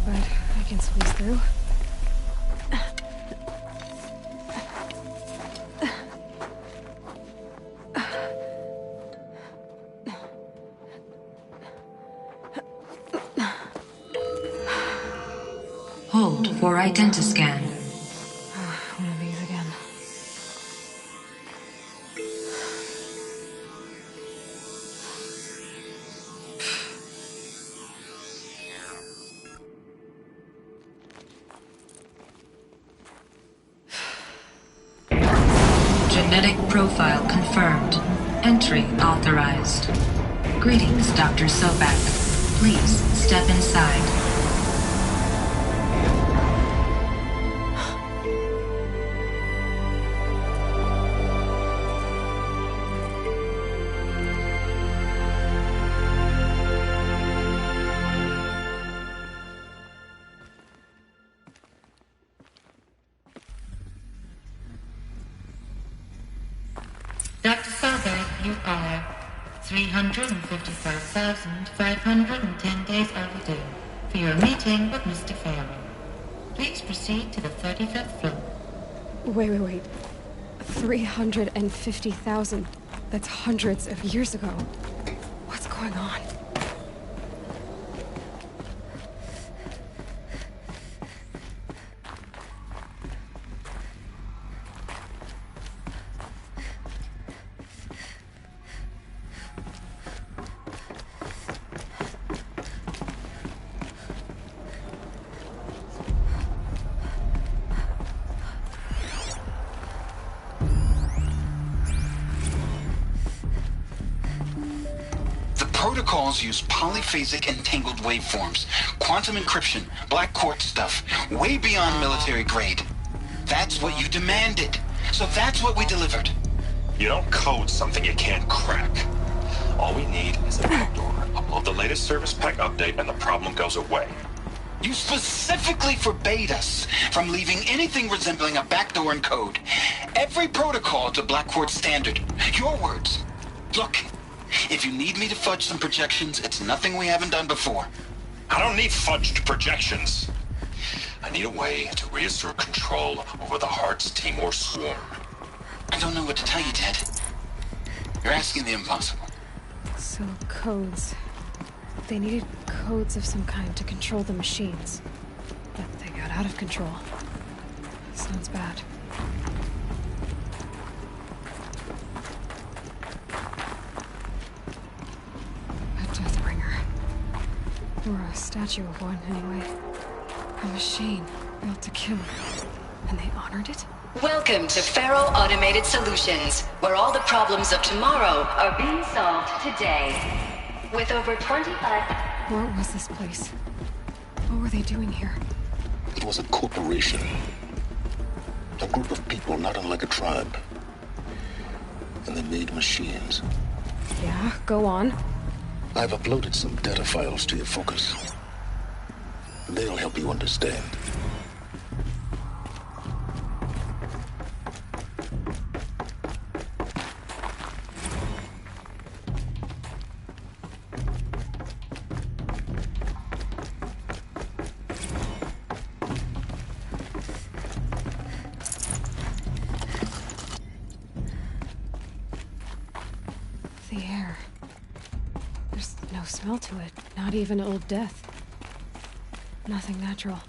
but I can squeeze through. Hold for identiscan. One of these again. Genetic profile confirmed. Entry authorized. Greetings, Dr. Sobak. Please step inside. Dr. Sobak, you are 355,510 days overdue for your meeting with Mr. Farrell. Please proceed to the 35th floor. Wait. 350,000. That's hundreds of years ago. What's going on? Protocols use polyphasic entangled waveforms, quantum encryption, black quartz stuff, way beyond military grade. That's what you demanded, so that's what we delivered. You don't code something you can't crack. All we need is a backdoor. Upload the latest service pack update and the problem goes away. You specifically forbade us from leaving anything resembling a backdoor in code. Every protocol to black quartz standard. Your words. Look. If you need me to fudge some projections, it's nothing we haven't done before. I don't need fudged projections. I need a way to reassert control over the Heart's Timor swarm. I don't know what to tell you, Ted. You're asking the impossible. So, codes. They needed codes of some kind to control the machines. But they got out of control. Sounds bad. Or a statue of one, anyway. A machine built to kill. And they honored it? Welcome to Faro Automated Solutions, where all the problems of tomorrow are being solved today. With over 25... What was this place? What were they doing here? It was a corporation. A group of people not unlike a tribe. And they made machines. Yeah, go on. I've uploaded some data files to your focus. They'll help you understand. The air. There's no smell to it, not even old death. Nothing natural.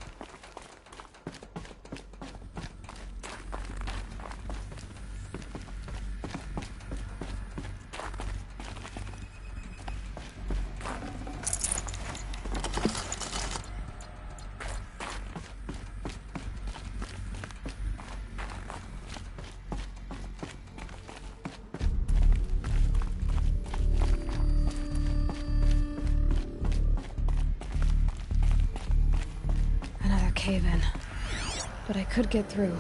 Cave-in. But I could get through.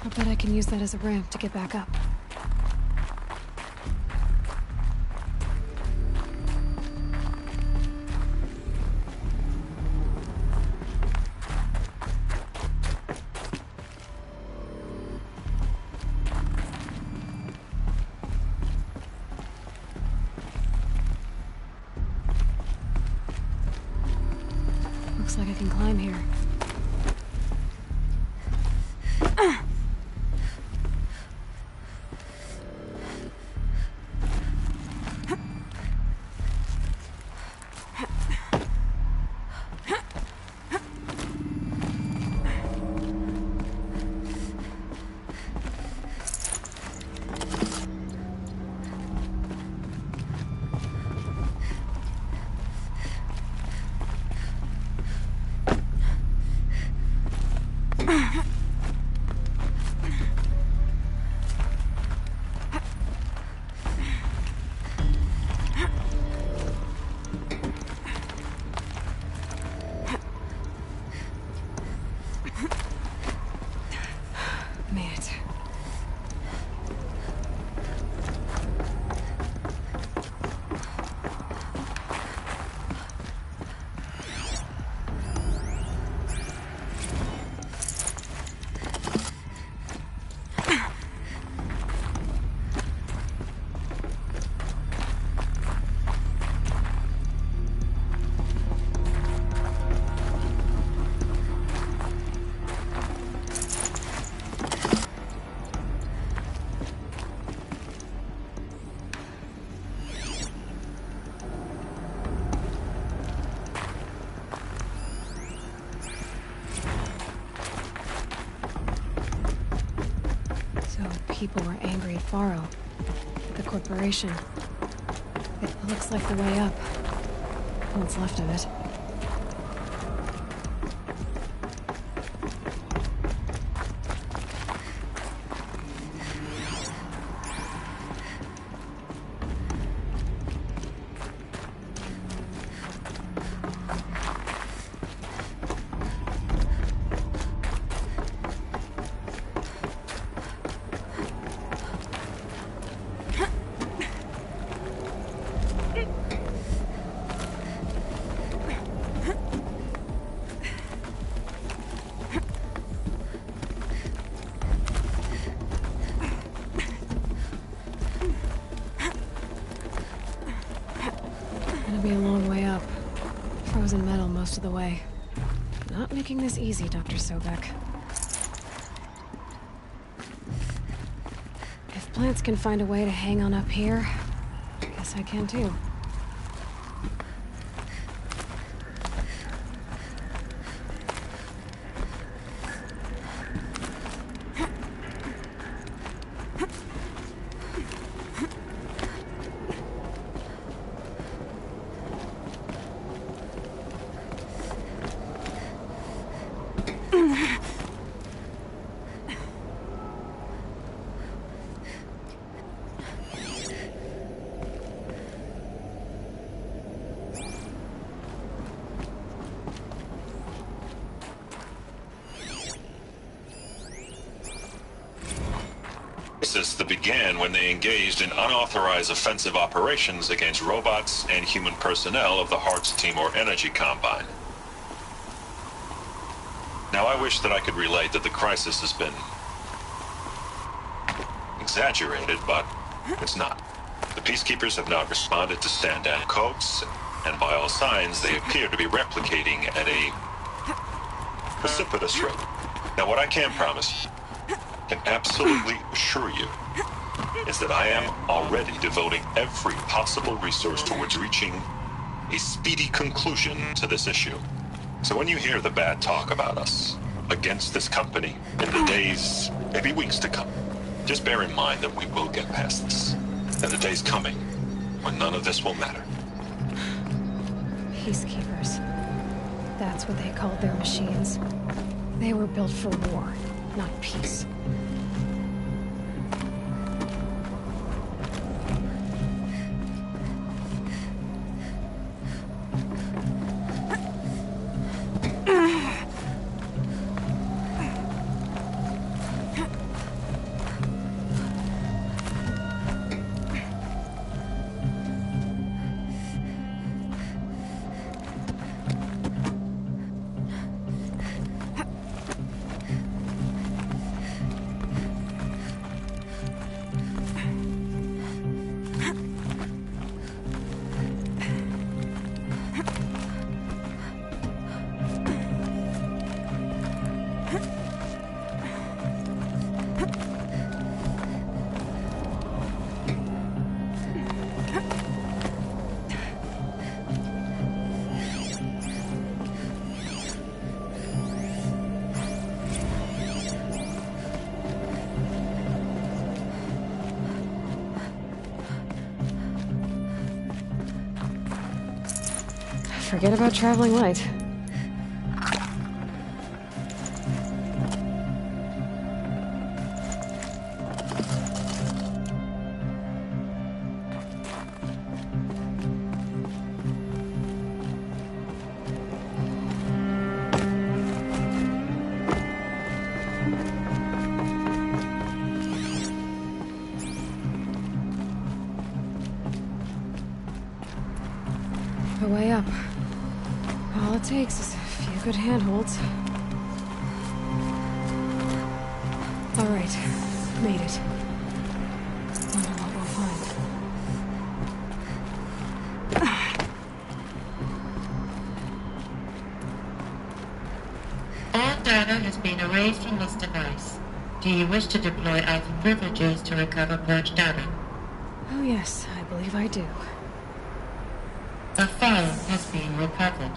I bet I can use that as a ramp to get back up. can climb here. Made it. People were angry at Faro, at the corporation. It looks like the way up. What's left of it. Gonna be a long way up. Frozen metal most of the way. Not making this easy, Dr. Sobek. If plants can find a way to hang on up here, I guess I can too. That began when they engaged in unauthorized offensive operations against robots and human personnel of the Hearts Timor Energy Combine. Now, I wish that I could relate that the crisis has been exaggerated, but it's not. The Peacekeepers have not responded to stand-down codes, and by all signs, they appear to be replicating at a precipitous rate. Now, what I can promise you, can absolutely assure you, is that I am already devoting every possible resource towards reaching a speedy conclusion to this issue. So when you hear the bad talk about us against this company in the days, maybe weeks to come, just bear in mind that we will get past this. And the day's coming when none of this will matter. Peacekeepers. That's what they called their machines. They were built for war, not peace. Forget about traveling light. A way up. All it takes is a few good handholds. All right, made it. Wonder what we'll find. All data has been erased from this device. Do you wish to deploy Alpha privileges to recover purged data? Oh yes, I believe I do. A file has been recovered.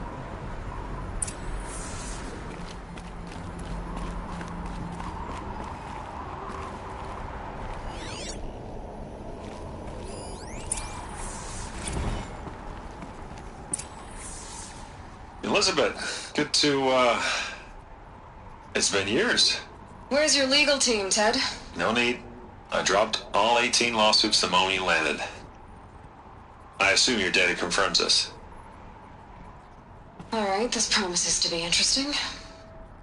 Elizabeth, good to, it's been years. Where's your legal team, Ted? No need. I dropped all 18 lawsuits the moment you landed. I assume your data confirms this. All right, this promises to be interesting.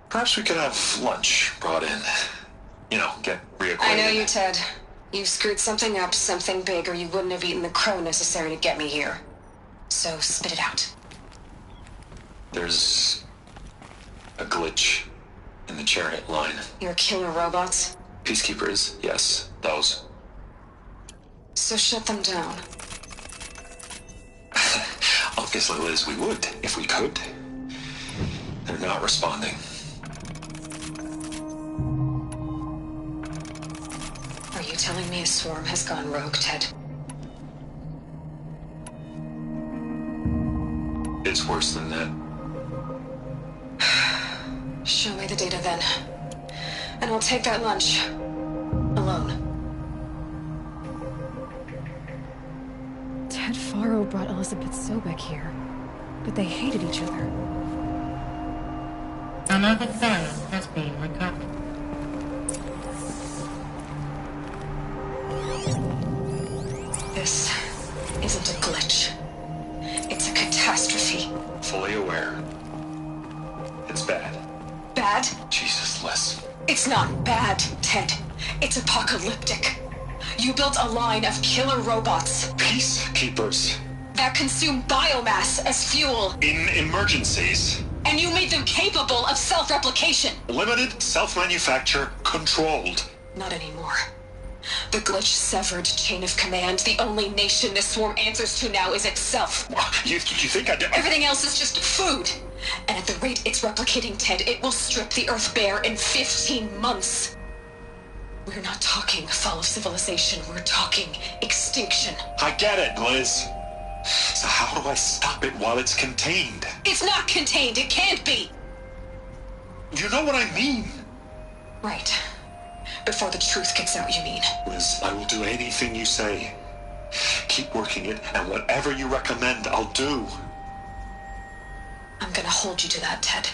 Perhaps we could have lunch brought in. You know, get reacquainted. I know you, Ted. You screwed something up, something big, or you wouldn't have eaten the crow necessary to get me here. So spit it out. There's a glitch in the chariot line. Your killer robots? Peacekeepers, yes, those. So shut them down. Obviously, Liz, we would, if we could. They're not responding. Are you telling me a swarm has gone rogue, Ted? It's worse than that. Show me the data then. And I'll take that lunch. Alone. Ted 4 brought Elizabeth Sobek here, but they hated each other. Another file has been recovered. This isn't a glitch. It's a catastrophe. Fully aware. It's bad. Bad? Jesus, Liz. It's not bad, Ted. It's apocalyptic. You built a line of killer robots Peacekeepers. that consume biomass as fuel, In emergencies. and you made them capable of self-replication. Limited, self-manufacture, controlled. Not anymore. The glitch severed chain of command. The only nation this swarm answers to now is itself. You think I did? Everything else is just food. And at the rate it's replicating, Ted, it will strip the Earth bare in 15 months. We're not talking fall of civilization. We're talking extinction. I get it, Liz. So how do I stop it while it's contained? It's not contained. It can't be. You know what I mean? Right. Before the truth gets out, you mean? Liz, I will do anything you say. Keep working it, and whatever you recommend, I'll do. I'm gonna hold you to that, Ted.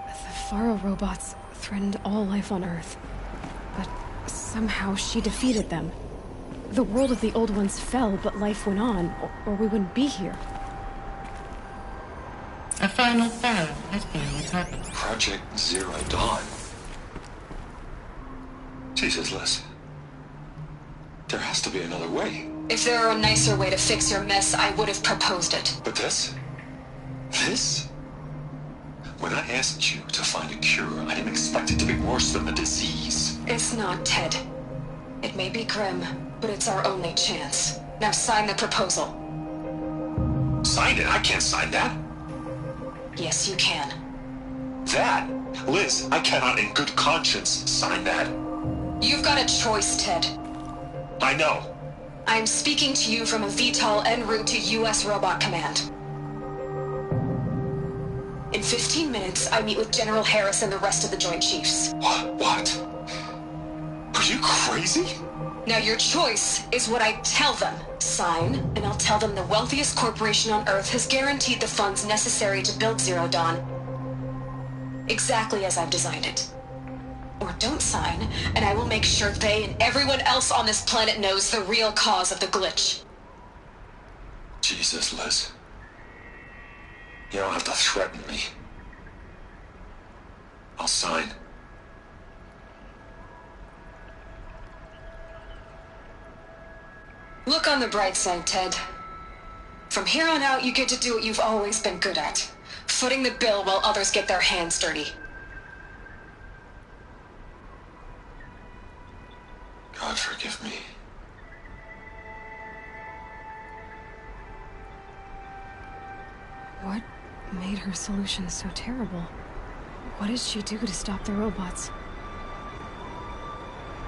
The Faro robots threatened all life on Earth, but somehow she defeated them. The world of the old ones fell, but life went on, or we wouldn't be here. A final file has been recovered. Project Zero Dawn. Jesus, Liz. There has to be another way. If there were a nicer way to fix your mess, I would have proposed it. But this? This? When I asked you to find a cure, I didn't expect it to be worse than the disease. It's not, Ted. It may be grim, but it's our only chance. Now sign the proposal. Sign it? I can't sign that. Yes, you can. That? Liz, I cannot in good conscience sign that. You've got a choice, Ted. I know. I'm speaking to you from a VTOL en route to U.S. Robot Command. In 15 minutes, I meet with General Harris and the rest of the Joint Chiefs. What? Are Are you crazy? Now your choice is what I tell them. Sign, and I'll tell them the wealthiest corporation on Earth has guaranteed the funds necessary to build Zero Dawn. Exactly as I've designed it. Or don't sign, and I will make sure they and everyone else on this planet knows the real cause of the glitch. Jesus, Liz. You don't have to threaten me. I'll sign. Look on the bright side, Ted. From here on out, you get to do what you've always been good at. Footing the bill while others get their hands dirty. God forgive me. What made her solution so terrible? What did she do to stop the robots?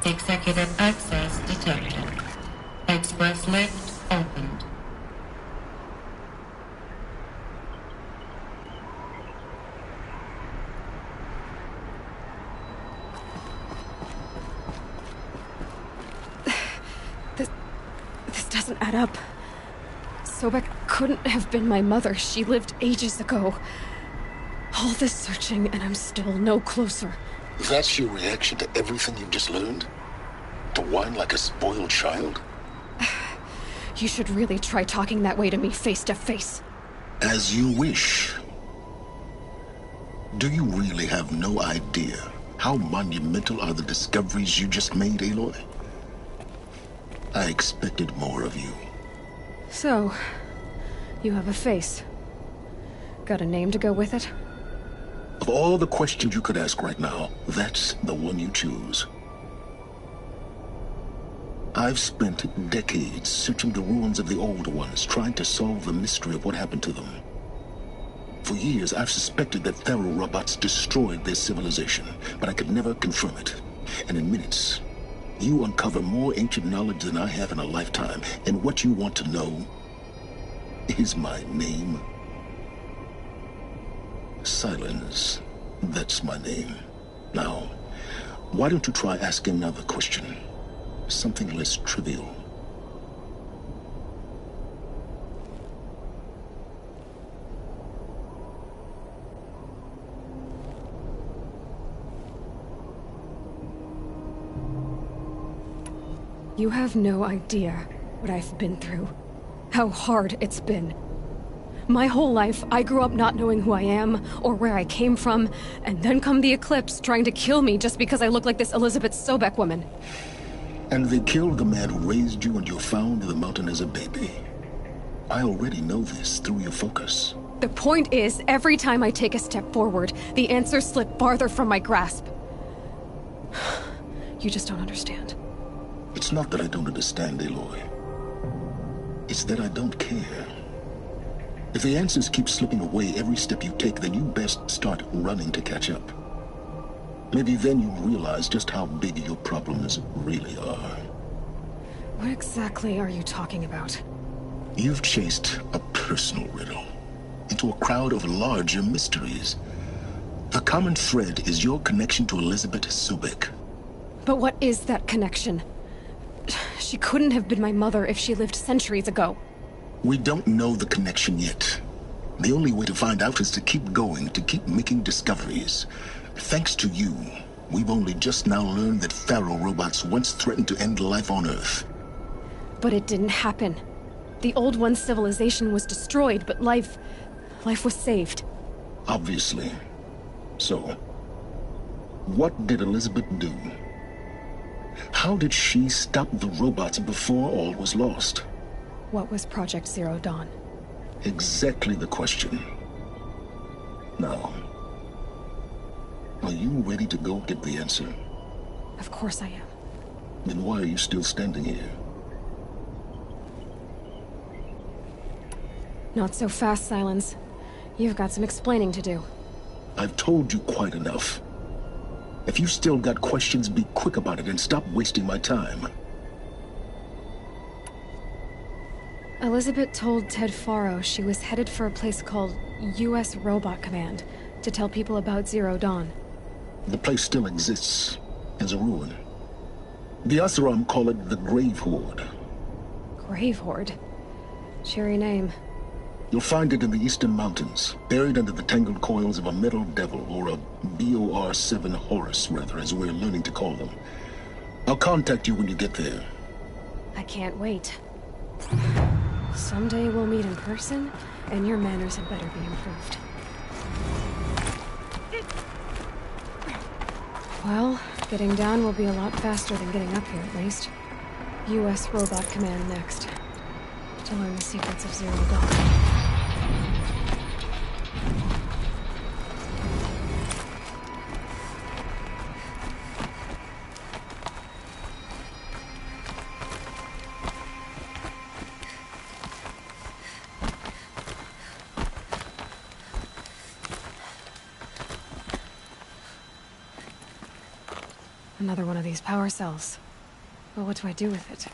Executive access detected. Express lift opened. This doesn't add up. Sobek couldn't have been my mother. She lived ages ago. All this searching, and I'm still no closer. That's your reaction to everything you've just learned? To whine like a spoiled child? You should really try talking that way to me face to face. As you wish. Do you really have no idea how monumental are the discoveries you just made, Aloy? I expected more of you. So, you have a face. Got a name to go with it? Of all the questions you could ask right now, that's the one you choose. I've spent decades searching the ruins of the old ones, trying to solve the mystery of what happened to them. For years, I've suspected that Faro robots destroyed their civilization, but I could never confirm it. And in minutes, you uncover more ancient knowledge than I have in a lifetime, and what you want to know is my name. Silence. That's my name. Now, why don't you try asking another question? Something less trivial. You have no idea what I've been through. How hard it's been. My whole life, I grew up not knowing who I am, or where I came from, and then come the Eclipse trying to kill me just because I look like this Elizabeth Sobek woman. And they killed the man who raised you and you found in the mountain as a baby. I already know this through your focus. The point is, every time I take a step forward, the answers slip farther from my grasp. You just don't understand. It's not that I don't understand, Aloy. It's that I don't care. If the answers keep slipping away every step you take, then you best start running to catch up. Maybe then you'll realize just how big your problems really are. What exactly are you talking about? You've chased a personal riddle into a crowd of larger mysteries. The common thread is your connection to Elizabeth Sobek. But what is that connection? She couldn't have been my mother if she lived centuries ago. We don't know the connection yet. The only way to find out is to keep going, to keep making discoveries. Thanks to you, we've only just now learned that Faro robots once threatened to end life on Earth. But it didn't happen. The Old One's civilization was destroyed, but life was saved. Obviously. So, what did Elizabeth do? How did she stop the robots before all was lost? What was Project Zero Dawn? Exactly the question. Now, are you ready to go get the answer? Of course I am. Then why are you still standing here? Not so fast, Silence. You've got some explaining to do. I've told you quite enough. If you still got questions, be quick about it and stop wasting my time. Elizabeth told Ted Faro she was headed for a place called U.S. Robot Command to tell people about Zero Dawn. The place still exists as a ruin. The Asaram call it the Grave Horde. Grave Horde. Cheery name. You'll find it in the Eastern Mountains, buried under the tangled coils of a metal devil, or a BOR-7 Horus, rather, as we're learning to call them. I'll contact you when you get there. I can't wait. Someday we'll meet in person, and your manners had better be improved. Well, getting down will be a lot faster than getting up here, at least. U.S. Robot Command next. To learn the secrets of Zero Dawn. Another one of these power cells. Well, what do I do with it?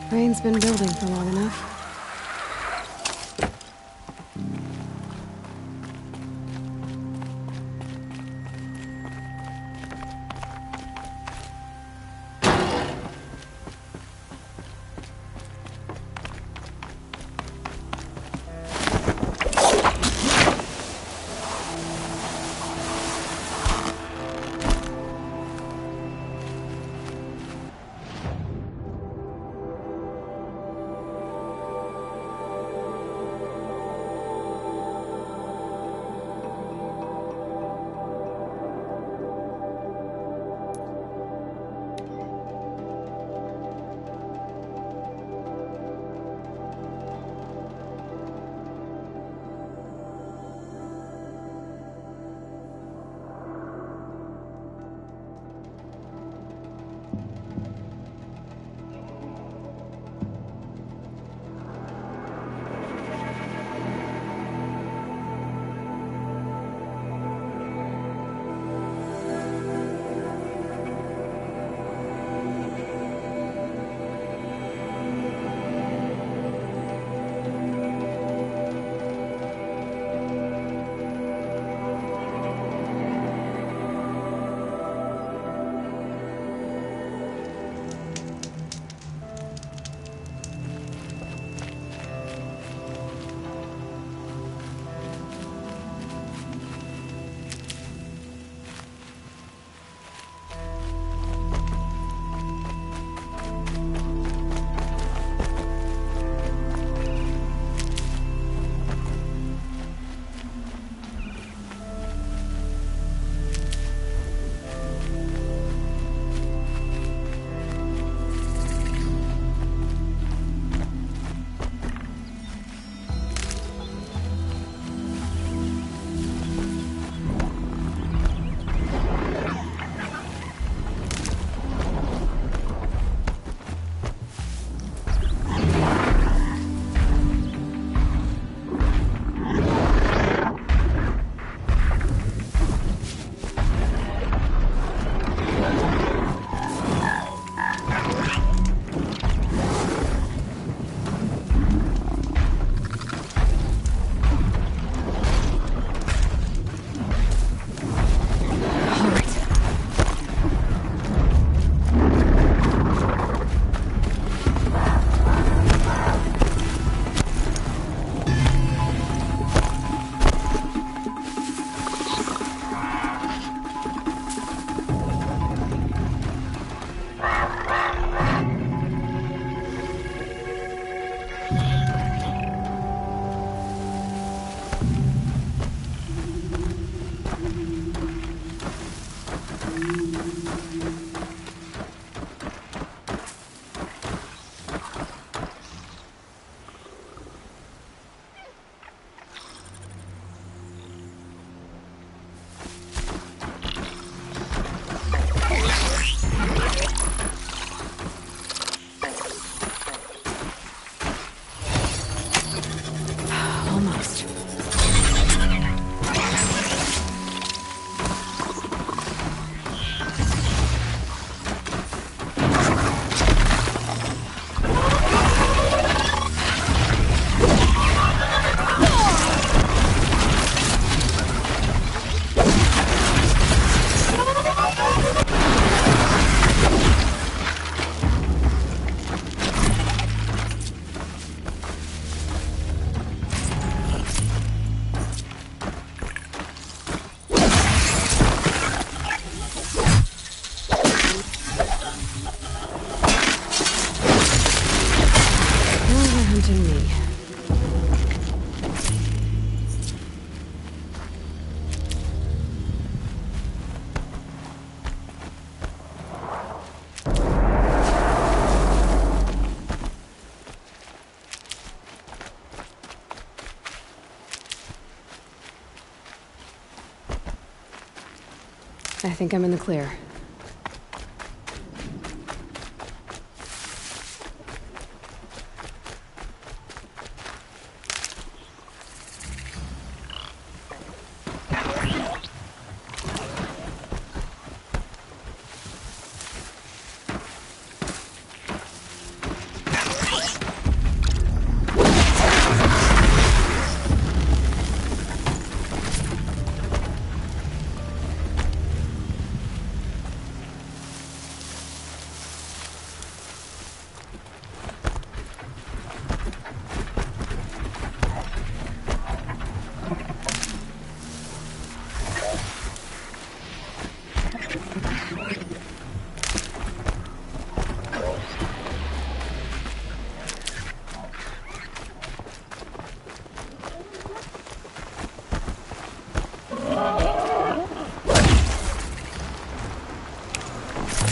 Rain's been building for long enough. think I'm in the clear.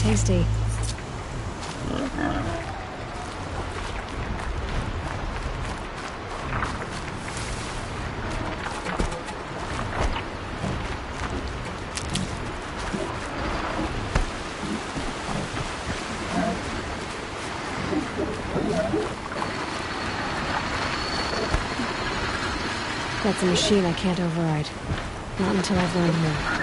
Tasty. That's a machine I can't override. Not until I've learned more.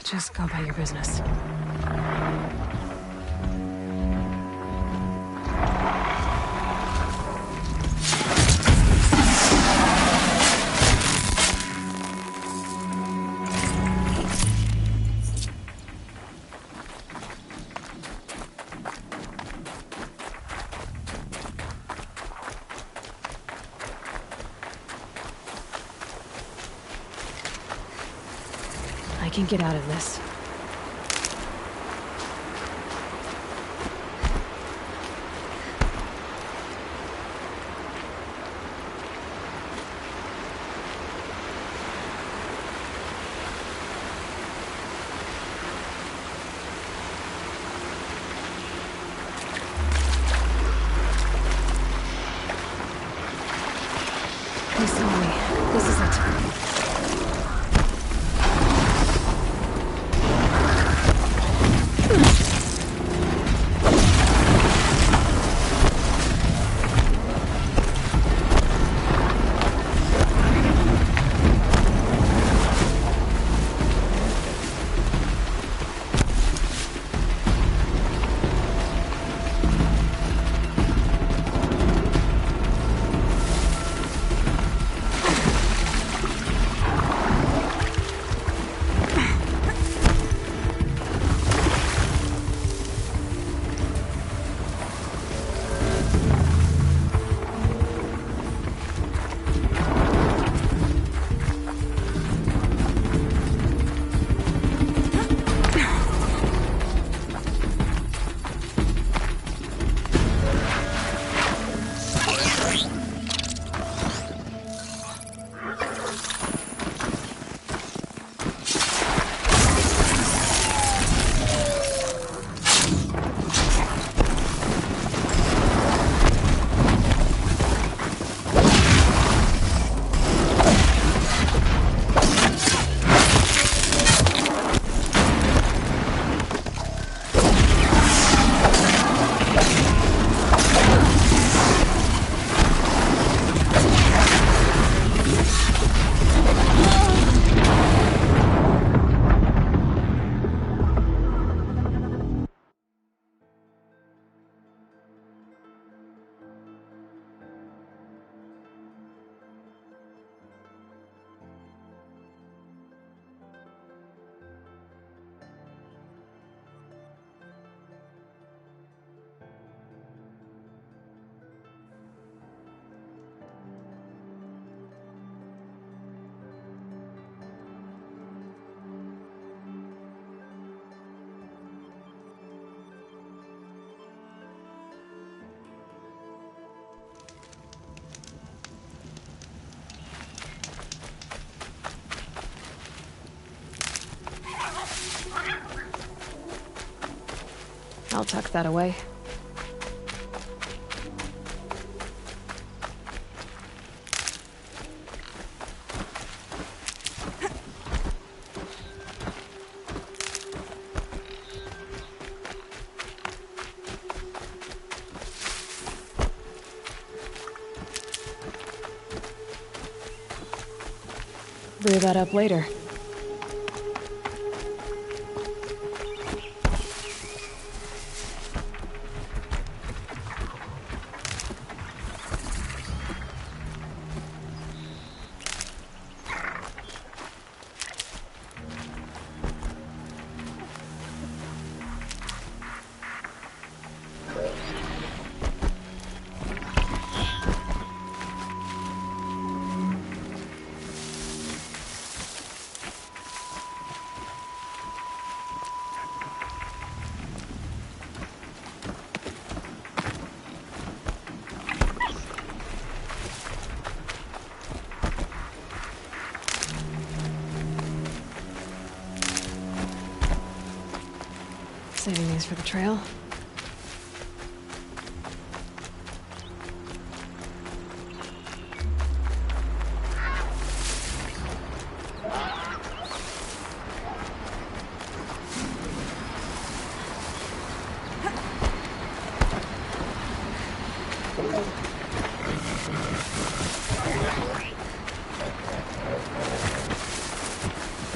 Just go about your business. I can get out of this. Please tell me. This is it. tuck that away. Rear that up later. Saving these for the trail.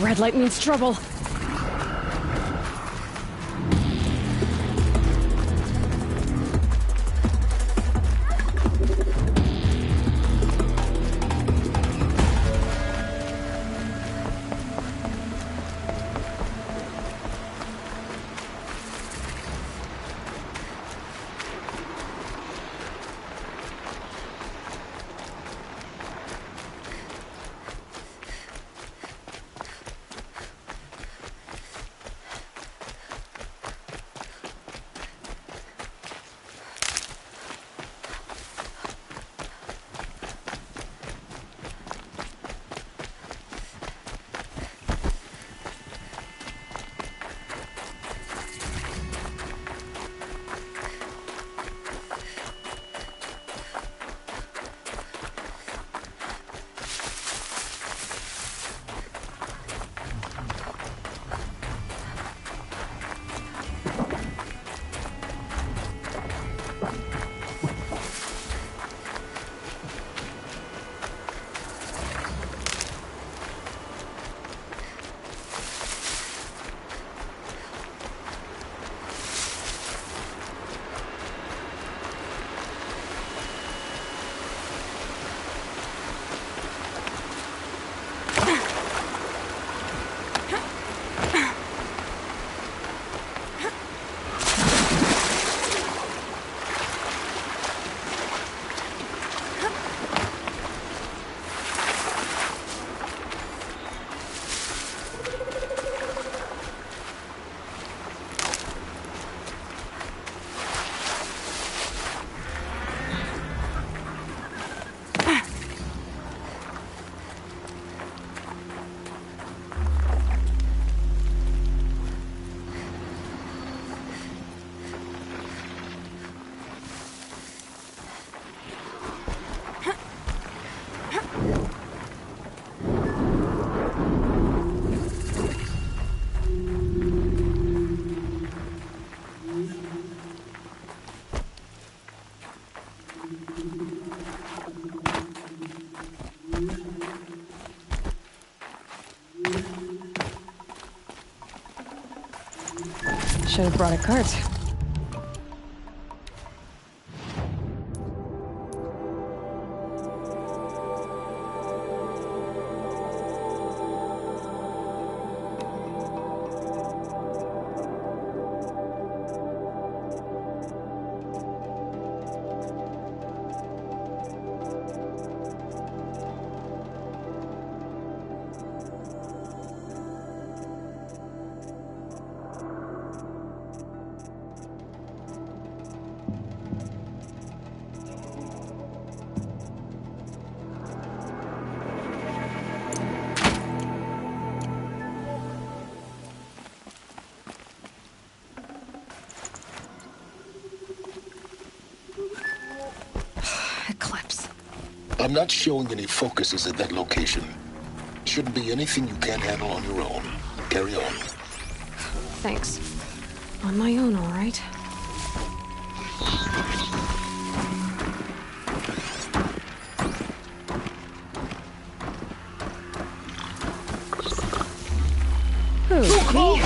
Red light means trouble. Should have brought a cart. I'm not showing any focuses at that location. Shouldn't be anything you can't handle on your own. Carry on. Thanks. On my own, all right. Who? Me?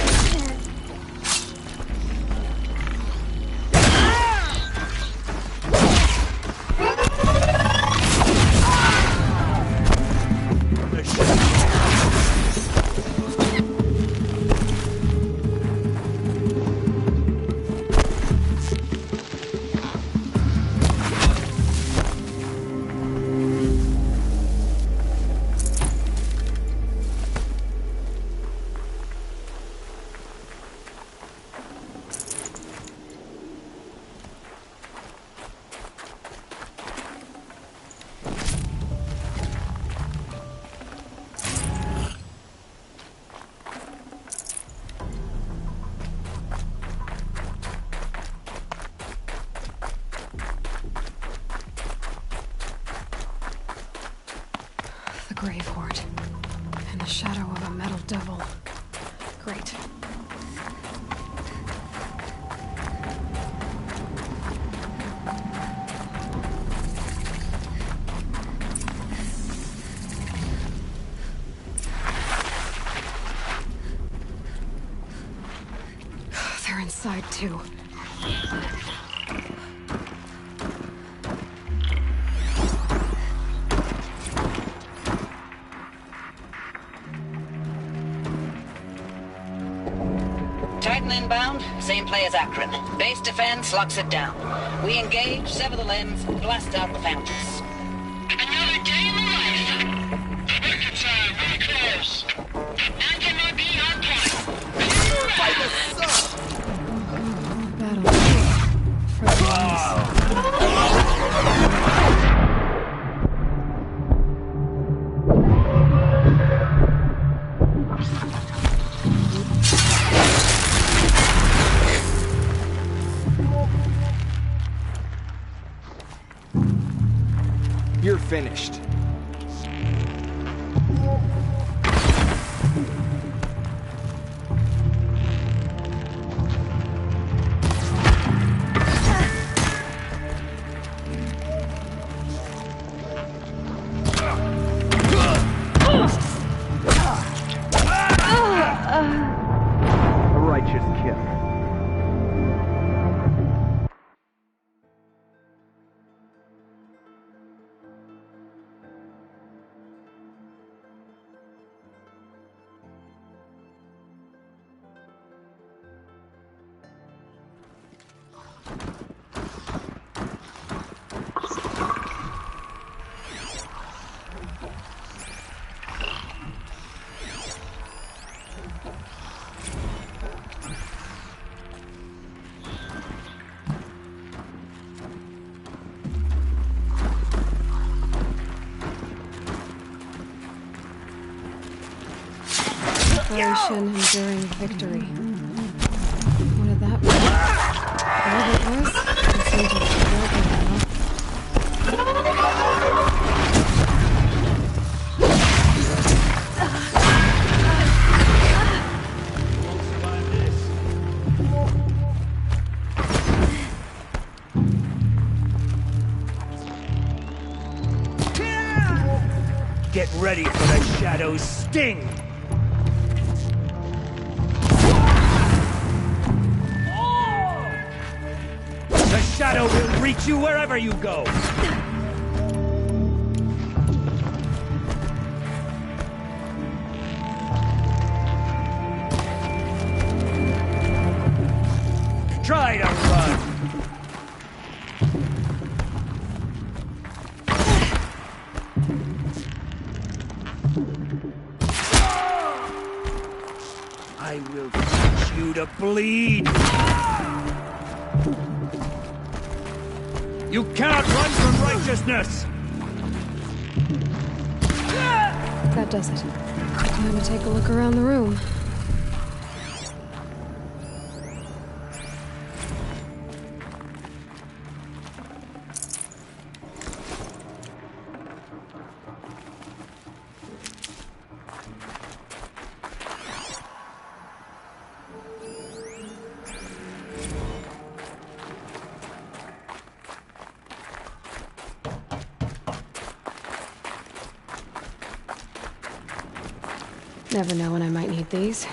Grave hoard. In the shadow of a metal devil. Great. They're inside too. Titan inbound, same play as Akron. Base defense locks it down. We engage, sever the limbs, blast out the fountains. Another day in the life. Record time, really close. Anchor might be on point. Fight the sun! Battle. For the You're finished. A righteous kill. Operation Enduring Victory. What did that mean? Whatever it was, it seemed to be working now. Get ready for the Shadow's sting! The Shadow will reach you wherever you go! Try to run! I will teach you to bleed! You cannot run from righteousness! That does it. Time to take a look around the room. Never know when I might need these.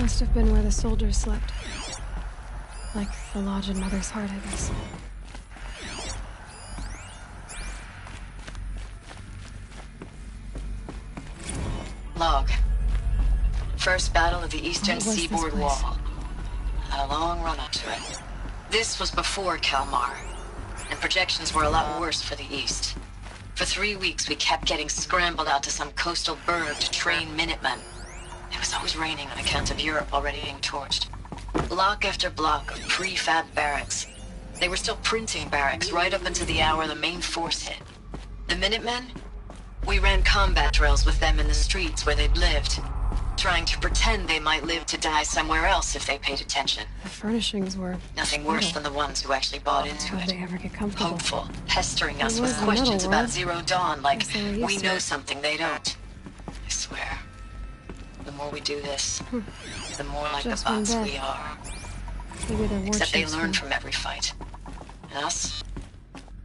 Must have been where the soldiers slept. Like the lodge in Mother's Heart, I guess. Log. First battle of the Eastern What was this Seaboard place? Wall. Had a long run up to it. This was before Kalmar, and projections were a lot worse for the East. For 3 weeks, we kept getting scrambled out to some coastal burg to train Minutemen. It was always raining on account of Europe already being torched. Block after block of prefab barracks. They were still printing barracks right up until the hour the main force hit. The Minutemen? We ran combat drills with them in the streets where they'd lived, trying to pretend they might live to die somewhere else if they paid attention. The furnishings were... Nothing worse than the ones who actually bought into How'd it. they ever get comfortable? Hopeful, pestering us It with was the questions middle about world. Zero Dawn, like, Guess they were used we to know it. something they don't. I swear. The more we do this, the more like Just the one bots bit. we are. Maybe they're Except they warships learn from every fight. And us?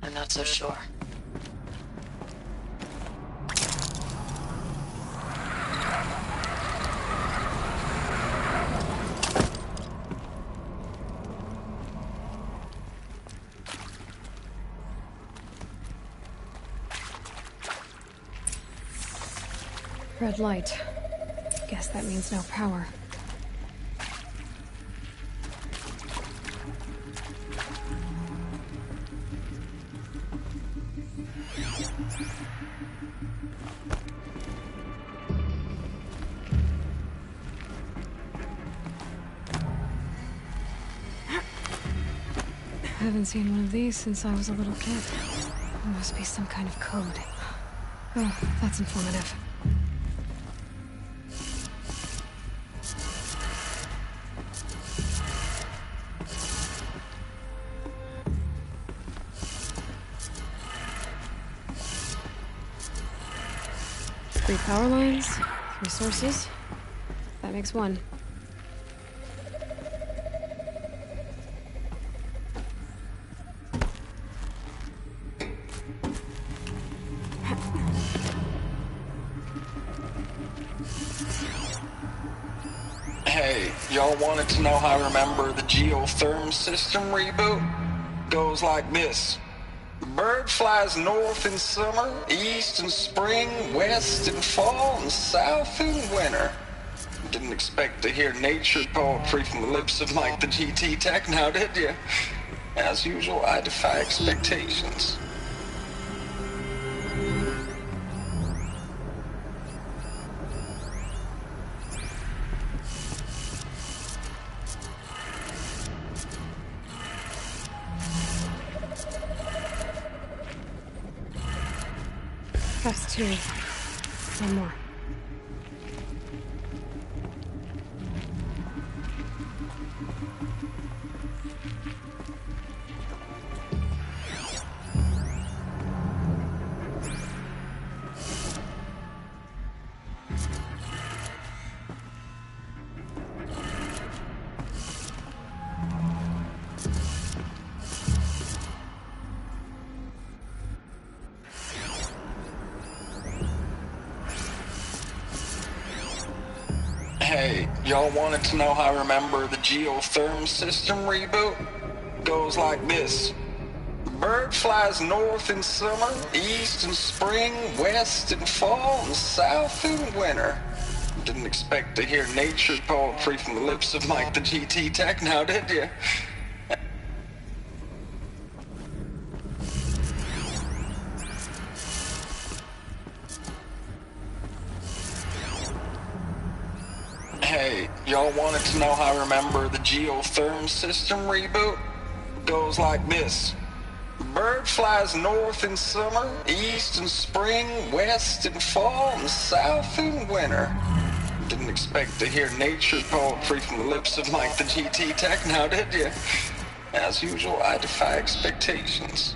I'm not so sure. Red light. Guess that means no power. I haven't seen one of these since I was a little kid. There must be some kind of code. Oh, that's informative. Three power lines, 3 sources. That makes 1. Hey, y'all wanted to know how I remember the geotherm system reboot? Goes like this. Bird flies north in summer, east in spring, west in fall, and south in winter. Didn't expect to hear nature poetry from the lips of Mike the GT Tech now, did you? As usual, I defy expectations. That's 2. One more. Hey, y'all wanted to know how I remember the geotherm system reboot? Goes like this. Bird flies north in summer, east in spring, west in fall, and south in winter. Didn't expect to hear nature poetry from the lips of Mike the GT Tech now, did you? Hey, Hey, y'all wanted to know how I remember the geotherm system reboot? Goes like this. Bird flies north in summer, east in spring, west in fall, and south in winter. Didn't expect to hear nature poetry from the lips of Mike the GT Tech now, did you? As usual, I defy expectations.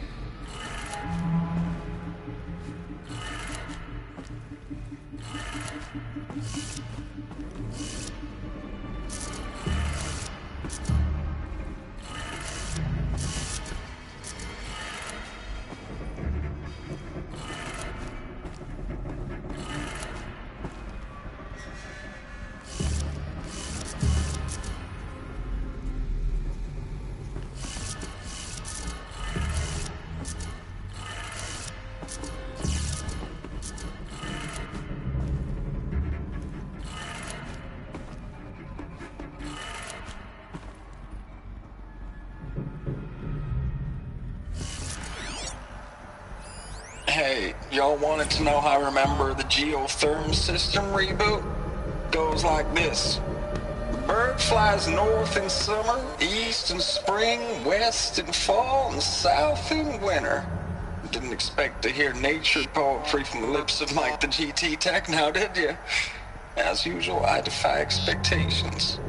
Hey, y'all wanted to know how I remember the geotherm system reboot? Goes like this. Bird flies north in summer, east in spring, west in fall, and south in winter. Didn't expect to hear nature poetry from the lips of Mike the GT Tech now, did you? As usual, I defy expectations.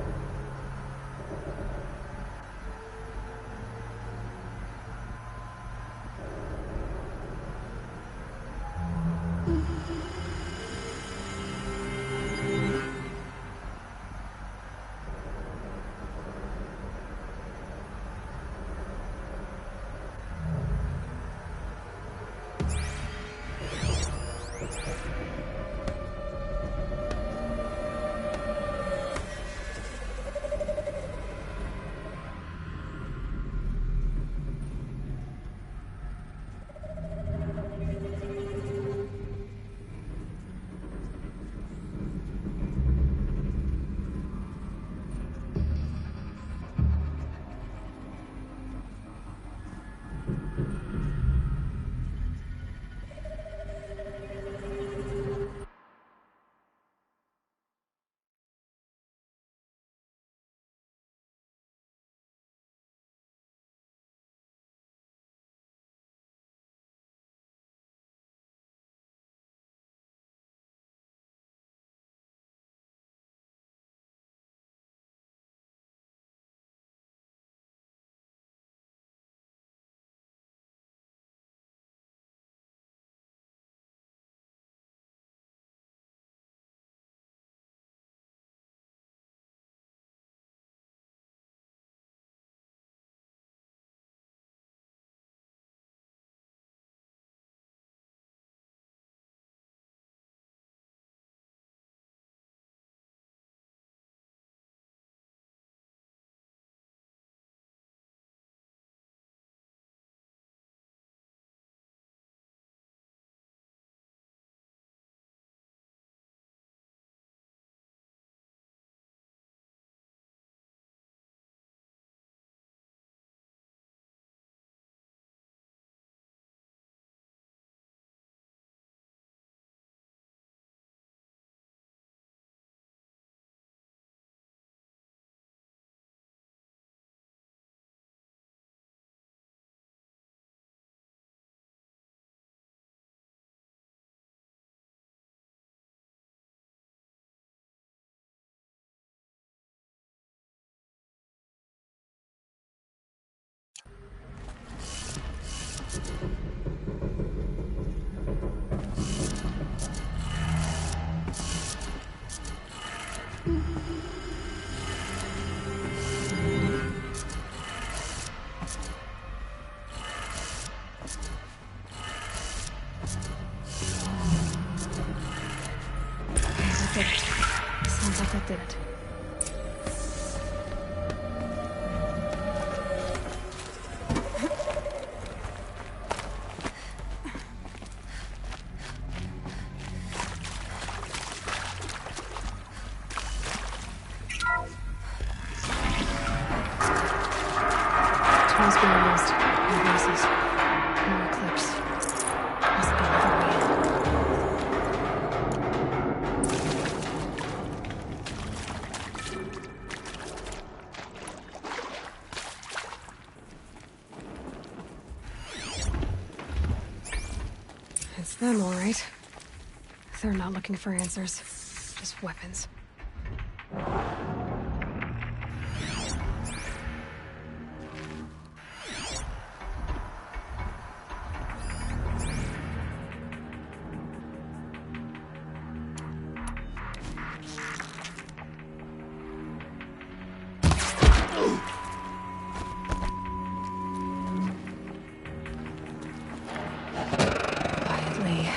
did it. Sounds like I did it. Tools being used. More voices. More eclipse. Must be another way in. I'm alright. They're not looking for answers, just weapons. Quietly.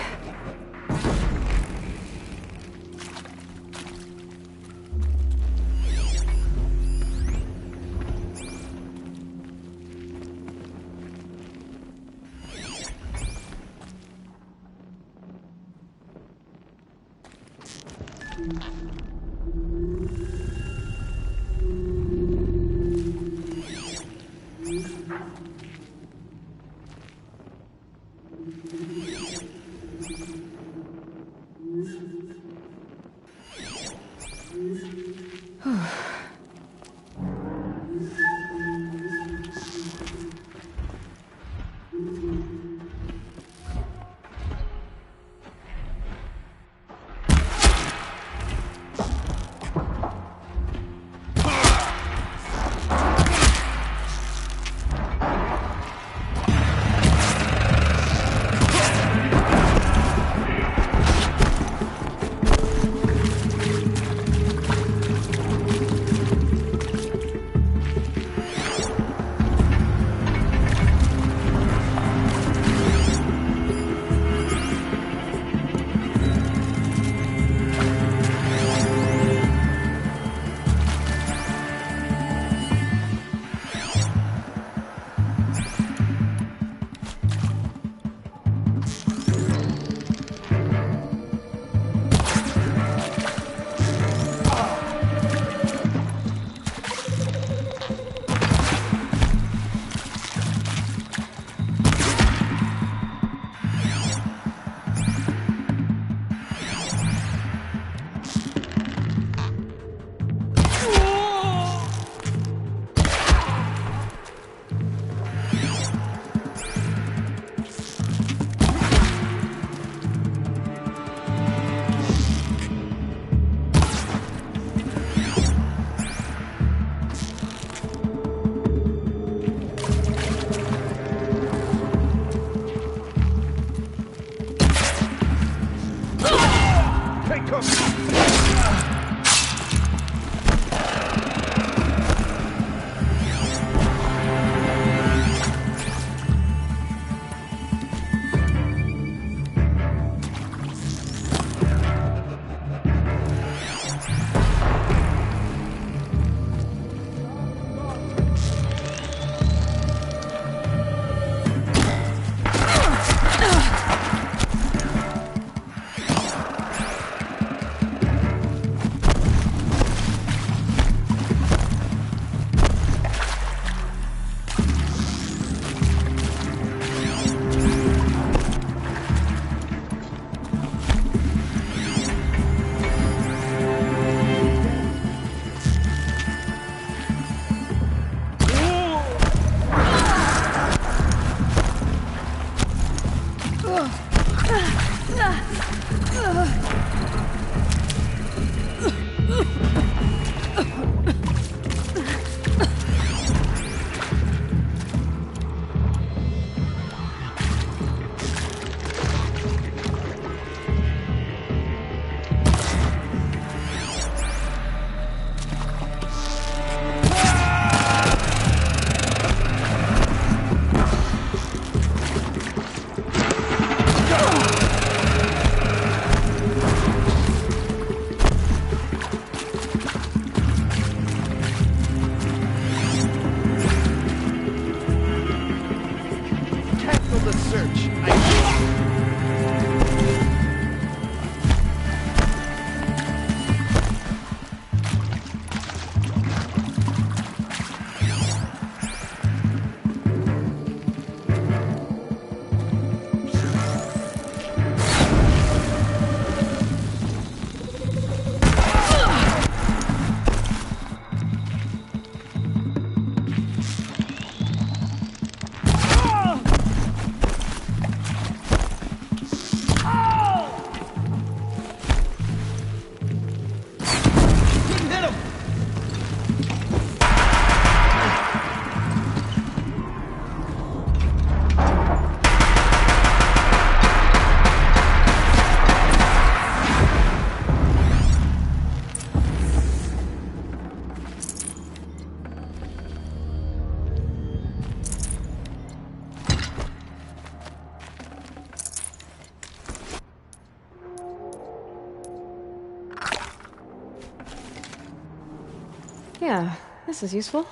Yeah, this is useful.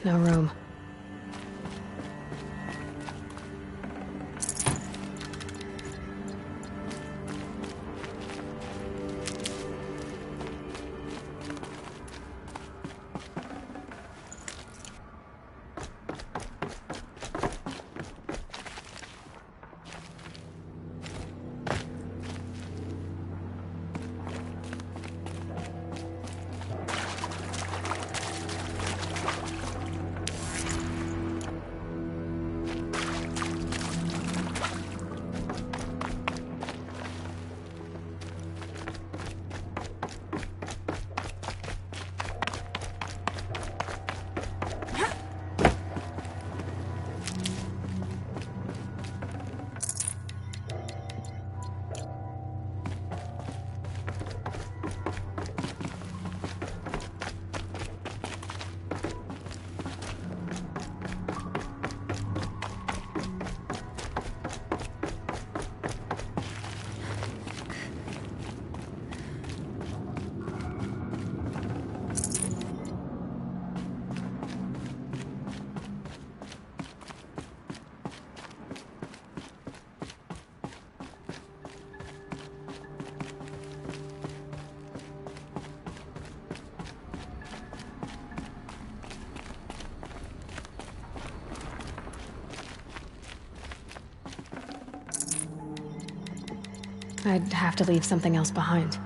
No room. I'd have to leave something else behind.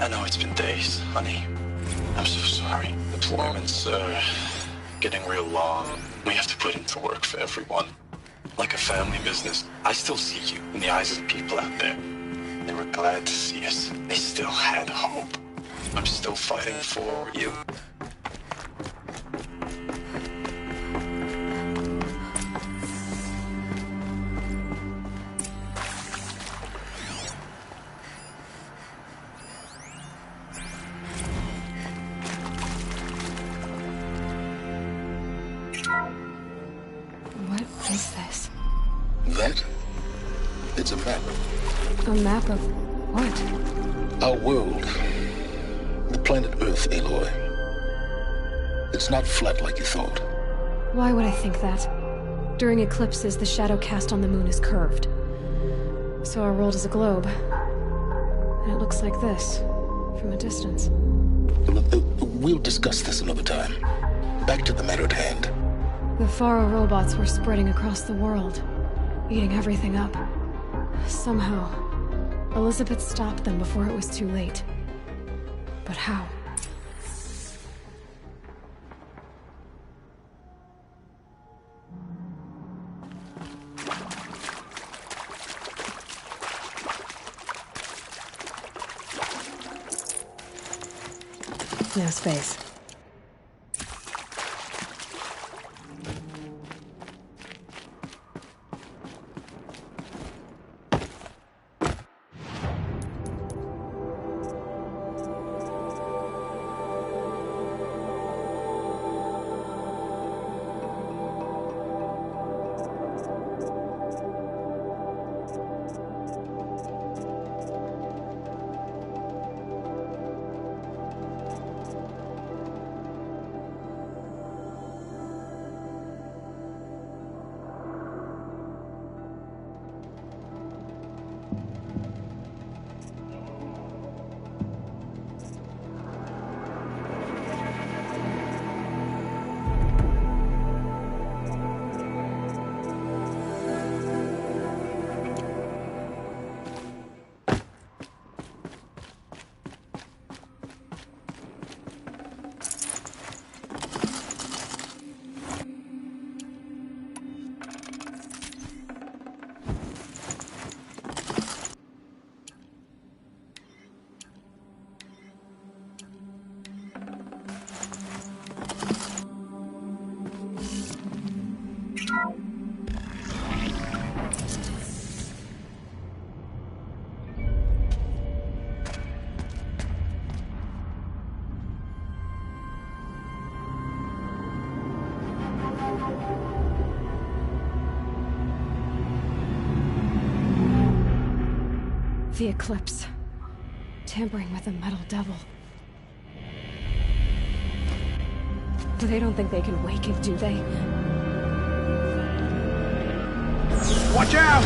I know it's been days, honey. I'm so sorry. Deployments are getting real long. We have to put into work for everyone. Like a family business. I still see you in the eyes of the people out there. They were glad to see us. They still had hope. I'm still fighting for you. What is this? That? It's a map. A map of what? Our world. The planet Earth, Aloy. It's not flat like you thought. Why would I think that? During eclipses, the shadow cast on the moon is curved. So our world is a globe. And it looks like this, from a distance. We'll discuss this another time. Back to the matter at hand. The Faro robots were spreading across the world, eating everything up. Somehow, Elizabeth stopped them before it was too late. But how? No space. The Eclipse. Tampering with the Metal Devil. They don't think they can wake it, do they? Watch out!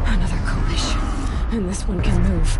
Another coalition. And this one can move.